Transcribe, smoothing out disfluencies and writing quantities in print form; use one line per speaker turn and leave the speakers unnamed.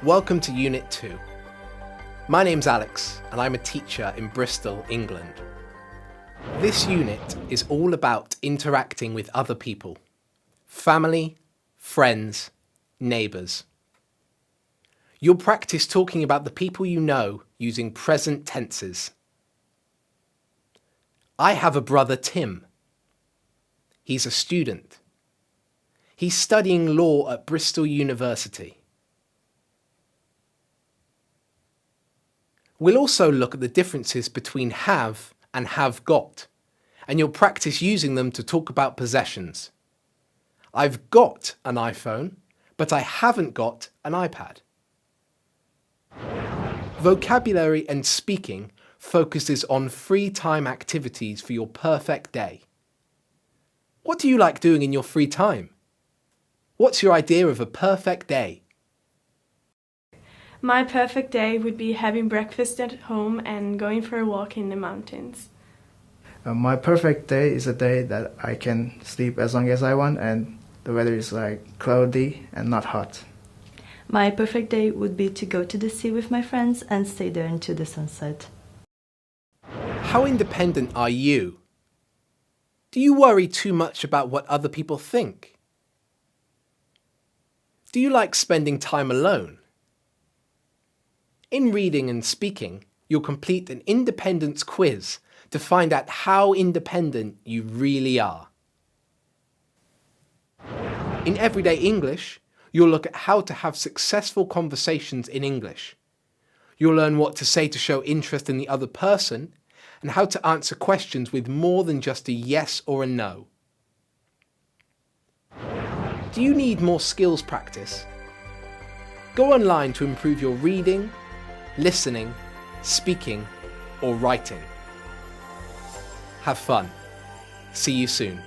Welcome to Unit 2. My name's Alex and I'm a teacher in Bristol, England. This unit is all about interacting with other people. Family, friends, neighbours. You'll practice talking about the people you know using present tenses. I have a brother Tim. He's a student. He's studying law at Bristol University. We'll also look at the differences between have and have got, and you'll practice using them to talk about possessions. I've got an iPhone, but I haven't got an iPad. Vocabulary and speaking focuses on free time activities for your perfect day. What do you like doing in your free time? What's your idea of a perfect day?
My perfect day would be having breakfast at home and going for a walk in the mountains.
My perfect day is a day that I can sleep as long as I want and the weather is cloudy and not hot.
My perfect day would be to go to the sea with my friends and stay there until the sunset.
How independent are you? Do you worry too much about what other people think? Do you like spending time alone? In reading and speaking, you'll complete an independence quiz to find out how independent you really are. In everyday English, you'll look at how to have successful conversations in English. You'll learn what to say to show interest in the other person and how to answer questions with more than just a yes or a no. Do you need more skills practice? Go online to improve your reading, listening, speaking, or writing. Have fun. See you soon.